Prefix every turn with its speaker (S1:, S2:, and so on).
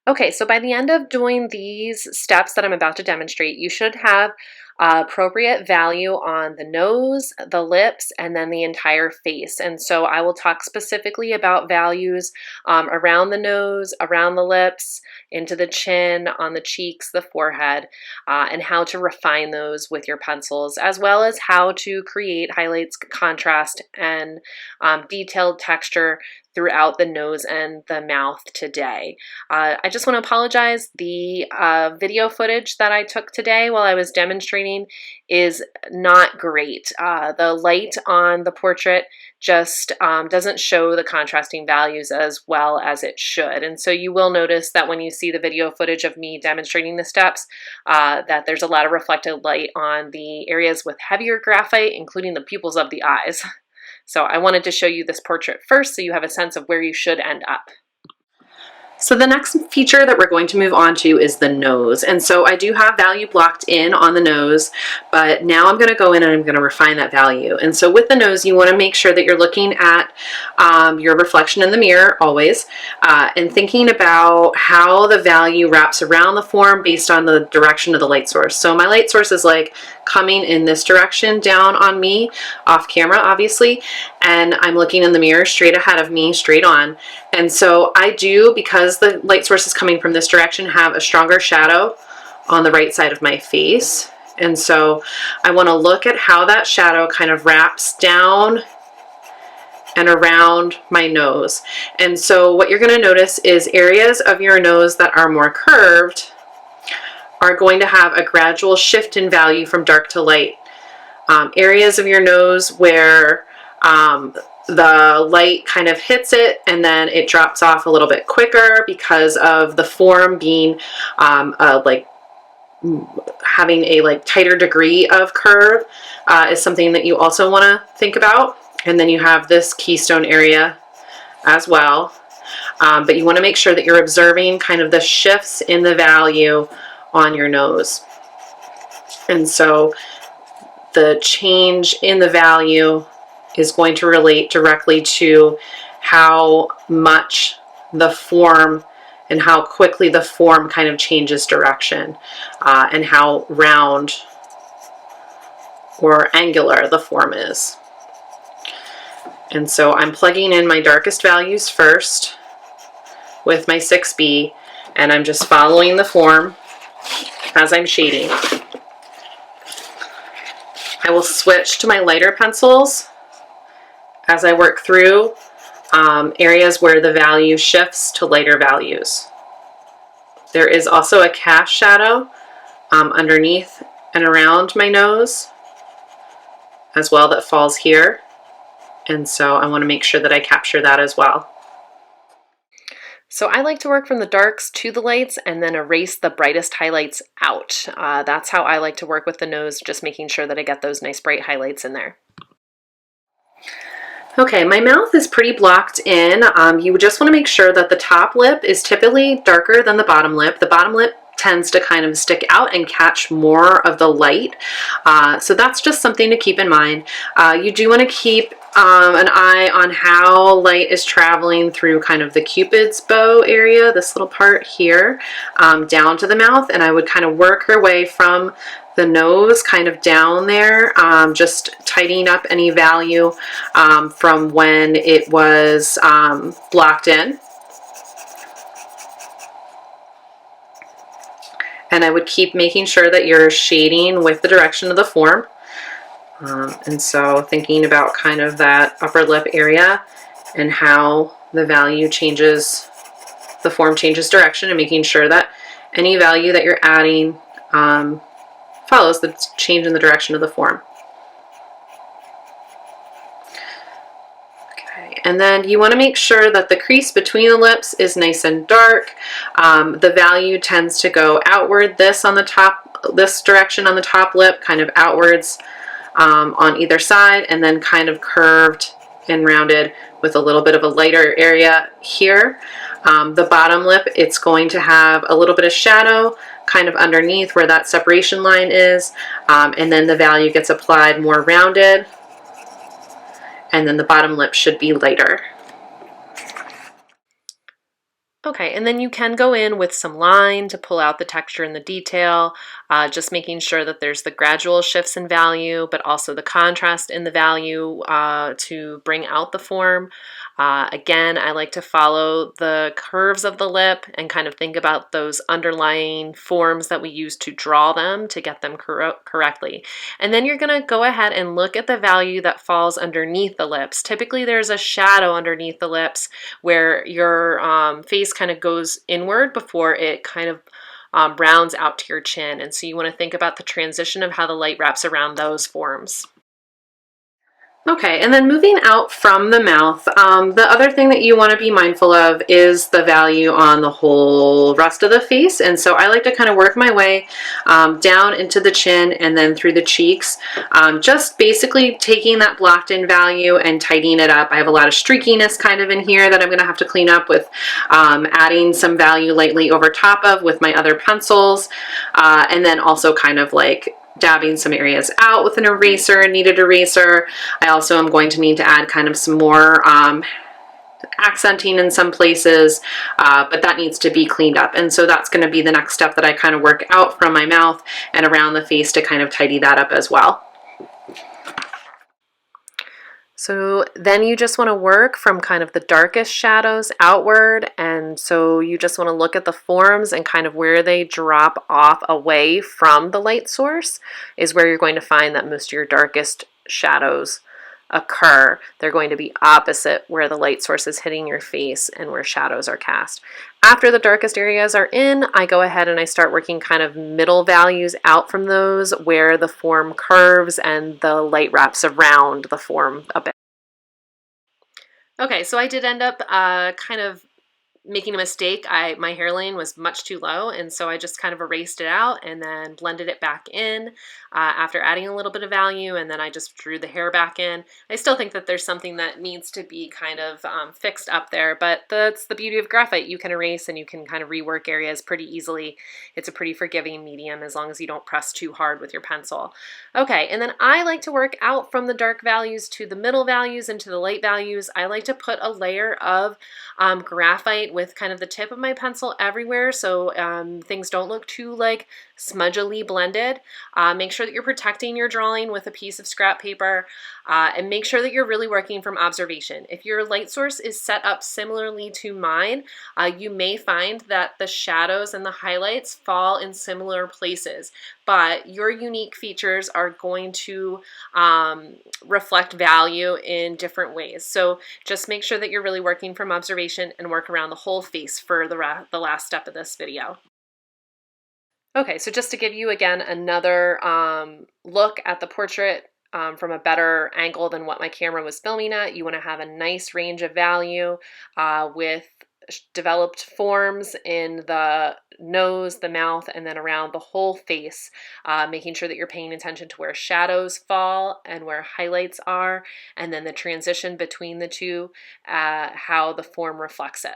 S1: Okay, so by the end of doing these steps that I'm about to demonstrate, you should have appropriate value on the nose, the lips, and then the entire face. And so I will talk specifically about values around the nose, around the lips, into the chin, on the cheeks, the forehead, and how to refine those with your pencils, as well as how to create highlights, contrast, and detailed texture throughout the nose and the mouth today. I just want to apologize. The video footage that I took today while I was demonstrating is not great. The light on the portrait just doesn't show the contrasting values as well as it should. And so you will notice that when you see the video footage of me demonstrating the steps, that there's a lot of reflected light on the areas with heavier graphite, including the pupils of the eyes. So I wanted to show you this portrait first so you have a sense of where you should end up. So the next feature that we're going to move on to is the nose. And so I do have value blocked in on the nose, but now I'm going to go in and I'm going to refine that value. And so with the nose, you want to make sure that you're looking at your reflection in the mirror always, and thinking about how the value wraps around the form based on the direction of the light source. So my light source is like coming in this direction down on me, off camera obviously, and I'm looking in the mirror straight ahead of me, straight on. And so I do, because the light source is coming from this direction, have a stronger shadow on the right side of my face. And so I want to look at how that shadow kind of wraps down and around my nose. And so what you're going to notice is areas of your nose that are more curved are going to have a gradual shift in value from dark to light. Areas of your nose where the light kind of hits it and then it drops off a little bit quicker because of the form being like having a tighter degree of curve is something that you also want to think about. And then you have this keystone area as well, but you want to make sure that you're observing kind of the shifts in the value on your nose. And so the change in the value is going to relate directly to how much the form and how quickly the form kind of changes direction, and how round or angular the form is. And so I'm plugging in my darkest values first with my 6B, and I'm just following the form as I'm shading. I will switch to my lighter pencils as I work through areas where the value shifts to lighter values. There is also a cast shadow underneath and around my nose as well that falls here. And so I want to make sure that I capture that as well. So I like to work from the darks to the lights and then erase the brightest highlights out. That's how I like to work with the nose, just making sure that I get those nice bright highlights in there. Okay, my mouth is pretty blocked in. You just want to make sure that the top lip is typically darker than the bottom lip. The bottom lip tends to kind of stick out and catch more of the light. So that's just something to keep in mind. You do want to keep an eye on how light is traveling through kind of the Cupid's bow area, this little part here, down to the mouth. And I would kind of work your way from the nose kind of down there, just tidying up any value from when it was blocked in. And I would keep making sure that you're shading with the direction of the form. And so thinking about kind of that upper lip area and how the value changes, the form changes direction, and making sure that any value that you're adding follows the change in the direction of the form. Okay, and then you want to make sure that the crease between the lips is nice and dark. The value tends to go outward, this on the top, this direction on the top lip, kind of outwards on either side, and then kind of curved and rounded with a little bit of a lighter area here. The bottom lip, it's going to have a little bit of shadow kind of underneath where that separation line is, and then the value gets applied more rounded, and then the bottom lip should be lighter. Okay, and then you can go in with some line to pull out the texture and the detail, just making sure that there's the gradual shifts in value, but also the contrast in the value to bring out the form. Again, I like to follow the curves of the lip and kind of think about those underlying forms that we use to draw them to get them correctly. And then you're going to go ahead and look at the value that falls underneath the lips. Typically, there's a shadow underneath the lips where your face kind of goes inward before it kind of rounds out to your chin. And so you want to think about the transition of how the light wraps around those forms. Okay, and then moving out from the mouth, the other thing that you want to be mindful of is the value on the whole rest of the face. And so I like to kind of work my way down into the chin and then through the cheeks, just basically taking that blocked in value and tidying it up. I have a lot of streakiness kind of in here that I'm going to have to clean up with adding some value lightly over top of with my other pencils, and then also kind of like dabbing some areas out with an eraser, a kneaded eraser. I also am going to need to add kind of some more accenting in some places, but that needs to be cleaned up. And so that's going to be the next step that I kind of work out from my mouth and around the face to kind of tidy that up as well. So then you just want to work from kind of the darkest shadows outward, and so you just want to look at the forms and kind of where they drop off away from the light source is where you're going to find that most of your darkest shadows occur. They're going to be opposite where the light source is hitting your face and where shadows are cast. After the darkest areas are in, I go ahead and I start working kind of middle values out from those where the form curves and the light wraps around the form a bit. Okay, so I did end up kind of making a mistake. My hairline was much too low, and so I just kind of erased it out and then blended it back in after adding a little bit of value, and then I just drew the hair back in. I still think that there's something that needs to be kind of fixed up there, but that's the beauty of graphite. You can erase and you can kind of rework areas pretty easily. It's a pretty forgiving medium as long as you don't press too hard with your pencil. Okay, and then I like to work out from the dark values to the middle values and to the light values. I like to put a layer of graphite with kind of the tip of my pencil everywhere so things don't look too like smudgily blended. Make sure that you're protecting your drawing with a piece of scrap paper and make sure that you're really working from observation. If your light source is set up similarly to mine, you may find that the shadows and the highlights fall in similar places, but your unique features are going to reflect value in different ways. So just make sure that you're really working from observation and work around the whole face for the last step of this video. Okay, so just to give you again another look at the portrait from a better angle than what my camera was filming at, you want to have a nice range of value with developed forms in the nose, the mouth, and then around the whole face, making sure that you're paying attention to where shadows fall and where highlights are, and then the transition between the two, how the form reflects it.